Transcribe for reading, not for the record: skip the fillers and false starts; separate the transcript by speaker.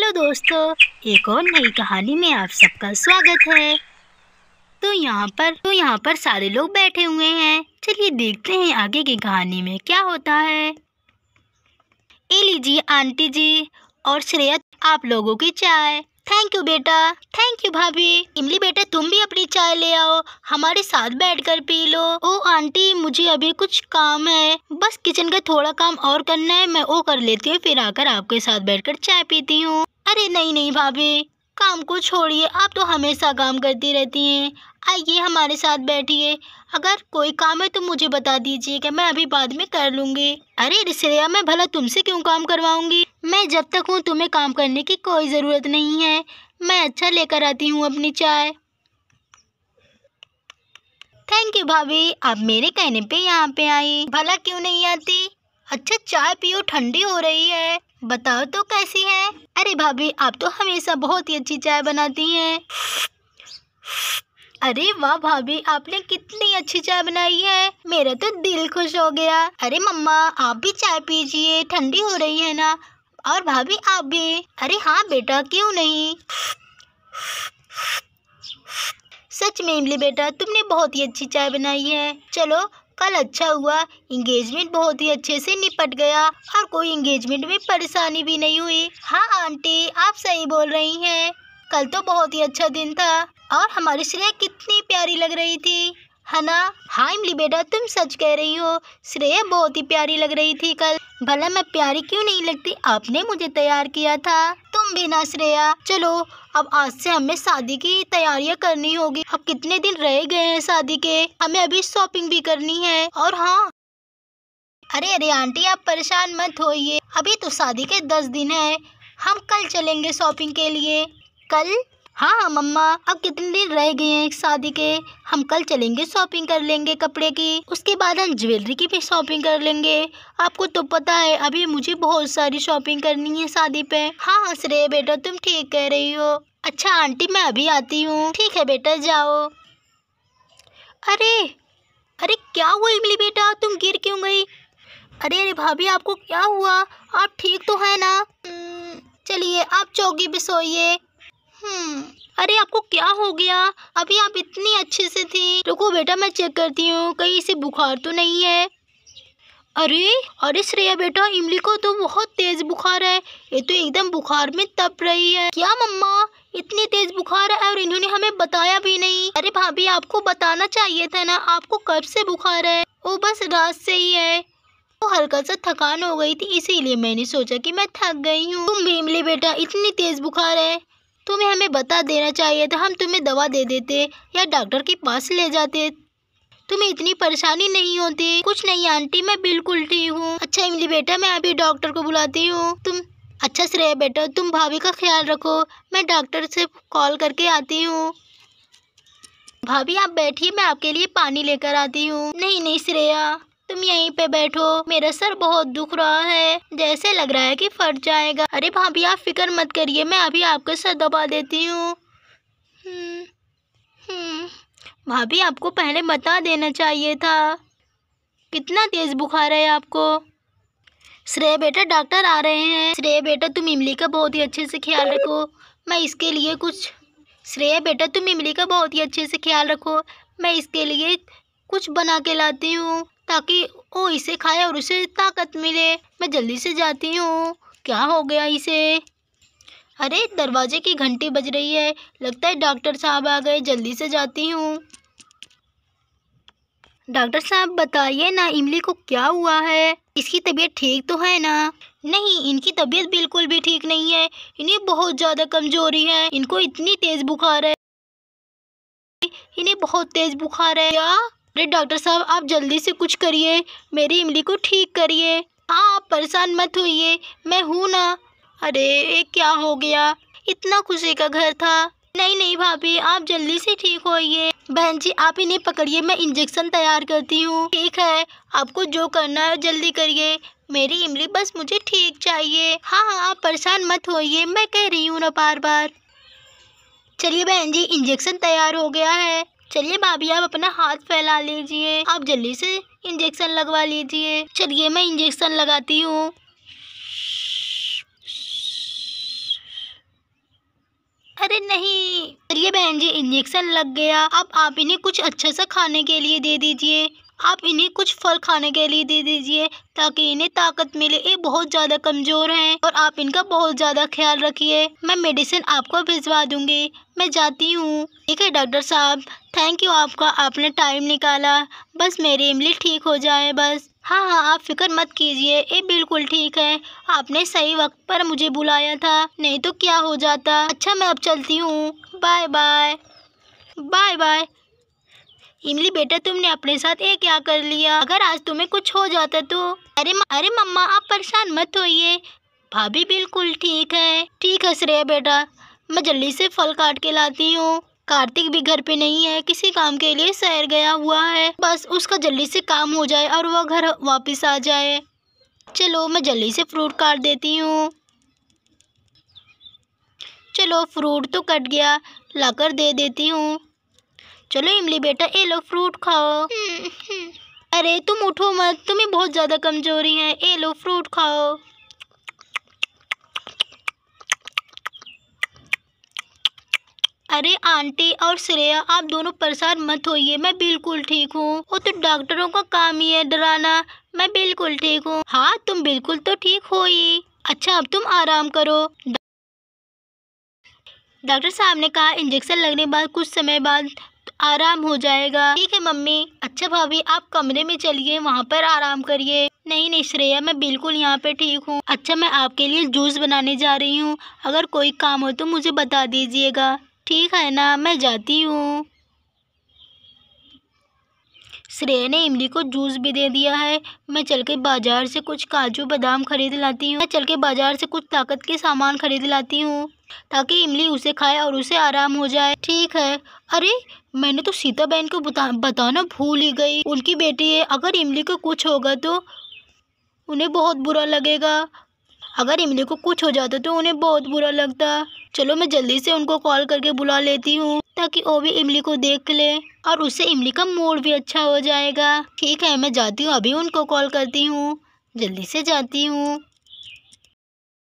Speaker 1: Hello दोस्तों, एक और नई कहानी में आप सबका स्वागत है। तो यहाँ पर सारे लोग बैठे हुए हैं। चलिए देखते हैं आगे की कहानी में क्या होता है। ए लीजिए आंटी जी और श्रेया, आप लोगों की चाय। थैंक यू बेटा। थैंक यू भाभी। इमली बेटा, तुम भी अपनी चाय ले आओ, हमारे साथ बैठकर पी लो। ओ आंटी, मुझे अभी कुछ काम है, बस किचन का थोड़ा काम और करना है, मैं वो कर लेती हूँ, फिर आकर आपके साथ बैठकर चाय पीती हूँ। अरे नहीं नहीं भाभी, काम को छोड़िए, आप तो हमेशा काम करती रहती हैं। आइए हमारे साथ बैठिए। अगर कोई काम है तो मुझे बता दीजिएगा, मैं अभी बाद में कर लूँगी। अरे श्रेया, मैं भला तुमसे क्यों काम करवाऊँगी? मैं जब तक हूँ तुम्हें काम करने की कोई ज़रूरत नहीं है। मैं अच्छा लेकर आती हूँ अपनी चाय। थैंक यू भाभी, आप मेरे कहने पे यहाँ पे आई। भला क्यों नहीं आती? अच्छा चाय पियो, ठंडी हो रही है। बताओ तो कैसी है? अरे भाभी, आप तो हमेशा बहुत ही अच्छी चाय बनाती हैं। अरे वाह भाभी, आपने कितनी अच्छी चाय बनाई है, मेरा तो दिल खुश हो गया। अरे मम्मा, आप भी चाय पीजिए, ठंडी हो रही है ना। और भाभी आप भी। अरे हाँ बेटा, क्यों नहीं। सच में इमली बेटा, तुमने बहुत ही अच्छी चाय बनाई है। चलो, कल अच्छा हुआ, एंगेजमेंट बहुत ही अच्छे से निपट गया और कोई एंगेजमेंट में परेशानी भी नहीं हुई। हाँ आंटी, आप सही बोल रही हैं, कल तो बहुत ही अच्छा दिन था और हमारी श्रेया कितनी प्यारी लग रही थी, है ना? हाँ इमली बेटा, तुम सच कह रही हो, श्रेया बहुत ही प्यारी लग रही थी कल। भला मैं प्यारी क्यों नहीं लगती, आपने मुझे तैयार किया था। तुम भी ना श्रेया। चलो, अब आज से हमें शादी की तैयारियां करनी होगी। अब कितने दिन रह गए हैं शादी के, हमें अभी शॉपिंग भी करनी है। और हाँ, अरे आंटी, आप परेशान मत होइए, अभी तो शादी के 10 दिन है, हम कल चलेंगे शॉपिंग के लिए। कल? हाँ मम्मा, अब कितने दिन रह गए हैं शादी के, हम कल चलेंगे, शॉपिंग कर लेंगे कपड़े की, उसके बाद हम ज्वेलरी की भी शॉपिंग कर लेंगे। आपको तो पता है अभी मुझे बहुत सारी शॉपिंग करनी है शादी पे। हाँ श्रेया बेटा, तुम ठीक कह रही हो। अच्छा आंटी, मैं अभी आती हूँ। ठीक है बेटा, जाओ। अरे अरे क्या हुआ इमली बेटा, तुम गिर क्यों गई? अरे भाभी, आपको क्या हुआ? आप ठीक तो है ना? चलिए आप चौकी पे सोइए। अरे आपको क्या हो गया? अभी आप इतनी अच्छे से थी। रुको बेटा, मैं चेक करती हूँ, कहीं इसे बुखार तो नहीं है। अरे श्रेया बेटा, इमली को तो बहुत तेज बुखार है, ये तो एकदम बुखार में तप रही है। क्या मम्मा, इतनी तेज बुखार है और इन्होंने हमें बताया भी नहीं? अरे भाभी, आपको बताना चाहिए था ना, आपको कब से बुखार है? वो बस रात से ही है, वो हल्का सा थकान हो गई थी, इसीलिए मैंने सोचा कि मैं थक गई हूँ। तुम भी इमली बेटा, इतनी तेज बुखार है, तुम्हें हमें बता देना चाहिए था, हम तुम्हें दवा दे देते या डॉक्टर के पास ले जाते, तुम्हें इतनी परेशानी नहीं होती। कुछ नहीं आंटी, मैं बिल्कुल ठीक हूँ। अच्छा इमली बेटा, मैं अभी डॉक्टर को बुलाती हूँ। अच्छा श्रेया बेटा, तुम भाभी का ख्याल रखो, मैं डॉक्टर से कॉल करके आती हूँ। भाभी आप बैठिए, मैं आपके लिए पानी लेकर आती हूँ। नहीं नहीं श्रेया, तुम यहीं पे बैठो, मेरा सर बहुत दुख रहा है, जैसे लग रहा है कि फट जाएगा। अरे भाभी आप फिक्र मत करिए, मैं अभी आपका सर दबा देती हूँ। भाभी आपको पहले बता देना चाहिए था, कितना तेज बुखार है आपको। श्रेया बेटा, डॉक्टर आ रहे हैं। श्रेया बेटा, तुम इमली का बहुत ही अच्छे से ख्याल रखो, मैं इसके लिए कुछ श्रेया बेटा, तुम इमली का बहुत ही अच्छे से ख्याल रखो, मैं इसके लिए कुछ बना के लाती हूँ ताकि वो इसे खाए और उसे ताकत मिले। मैं जल्दी से जाती हूँ। क्या हो गया इसे? अरे दरवाजे की घंटी बज रही है, लगता है डॉक्टर साहब आ गए, जल्दी से जाती हूँ। डॉक्टर साहब बताइए ना, इमली को क्या हुआ है? इसकी तबीयत ठीक तो है ना? नहीं, इनकी तबीयत बिल्कुल भी ठीक नहीं है, इन्हें बहुत ज़्यादा कमजोरी है, इनको इतनी तेज बुखार है, इन्हें बहुत तेज बुखार है। क्या? अरे डॉक्टर साहब, आप जल्दी से कुछ करिए, मेरी इमली को ठीक करिए। हाँ आप परेशान मत होइए, मैं हूँ ना। अरे ये क्या हो गया, इतना खुशी का घर था। नहीं नहीं भाभी, आप जल्दी से ठीक होइए। बहन जी आप इन्हें पकड़िए, मैं इंजेक्शन तैयार करती हूँ। ठीक है, आपको जो करना है जल्दी करिए, मेरी इमली बस मुझे ठीक चाहिए। हाँ हाँ आप परेशान मत होइए, मैं कह रही हूँ ना बार बार। चलिए बहन जी, इंजेक्शन तैयार हो गया है। चलिए भाभी, आप अपना हाथ फैला लीजिए, आप जल्दी से इंजेक्शन लगवा लीजिए। चलिए मैं इंजेक्शन लगाती हूँ। अरे नहीं, चलिए बहन जी, इंजेक्शन लग गया। अब आप इन्हें कुछ अच्छा सा खाने के लिए दे दीजिए। आप इन्हें कुछ फल खाने के लिए दे दीजिए ताकि इन्हें ताकत मिले। ये बहुत ज़्यादा कमज़ोर हैं और आप इनका बहुत ज़्यादा ख्याल रखिए। मैं मेडिसिन आपको भिजवा दूंगी। मैं जाती हूँ। ठीक है डॉक्टर साहब, थैंक यू आपका, आपने टाइम निकाला। बस मेरी इमली ठीक हो जाए बस। हाँ हाँ, आप फिक्र मत कीजिए, ये बिल्कुल ठीक है। आपने सही वक्त पर मुझे बुलाया था, नहीं तो क्या हो जाता। अच्छा मैं अब चलती हूँ। Bye bye. Bye bye. Imli बेटा, तुमने अपने साथ ये क्या कर लिया? अगर आज तुम्हें कुछ हो जाता तो? अरे मम्मा, आप परेशान मत होइए, भाभी बिल्कुल ठीक है। ठीक है श्रेया बेटा, मैं जल्दी से फल काट के लाती हूँ। कार्तिक भी घर पे नहीं है, किसी काम के लिए शहर गया हुआ है। बस उसका जल्दी से काम हो जाए और वह घर वापस आ जाए। चलो मैं जल्दी से फ्रूट काट देती हूँ। चलो फ्रूट तो कट गया, लाकर दे देती हूँ। चलो इमली बेटा, ये लो फ्रूट खाओ। अरे तुम उठो मत, तुम्हें बहुत ज़्यादा कमजोरी है। ये लो फ्रूट खाओ। अरे आंटी और श्रेया, आप दोनों परेशान मत होइए, मैं बिल्कुल ठीक हूँ। वो तो डॉक्टरों का काम ही है डराना। मैं बिल्कुल ठीक हूँ। हाँ तुम बिल्कुल तो ठीक हो ही। अच्छा अब तुम आराम करो। डॉक्टर साहब ने कहा इंजेक्शन लगने के बाद कुछ समय बाद आराम हो जाएगा। ठीक है मम्मी। अच्छा भाभी, आप कमरे में चलिए, वहाँ पर आराम करिए। नहीं नहीं श्रेया, मैं बिल्कुल यहाँ पे ठीक हूँ। अच्छा मैं आपके लिए जूस बनाने जा रही हूँ, अगर कोई काम हो तो मुझे बता दीजिएगा। ठीक है ना, मैं जाती हूँ। श्रेया ने इमली को जूस भी दे दिया है। मैं चल के बाजार से कुछ काजू बादाम खरीद लाती हूँ। मैं चल के बाजार से कुछ ताकत के सामान खरीद लाती हूँ ताकि इमली उसे खाए और उसे आराम हो जाए। ठीक है। अरे मैंने तो सीता बहन को बताना भूल ही गई। उनकी बेटी है, अगर इमली को कुछ होगा तो उन्हें बहुत बुरा लगेगा। अगर इमली को कुछ हो जाता तो उन्हें बहुत बुरा लगता। चलो मैं जल्दी से उनको कॉल करके बुला लेती हूँ ताकि वो भी इमली को देख ले और उससे इमली का मूड भी अच्छा हो जाएगा। ठीक है मैं जाती हूँ, अभी उनको कॉल करती हूँ, जल्दी से जाती हूँ।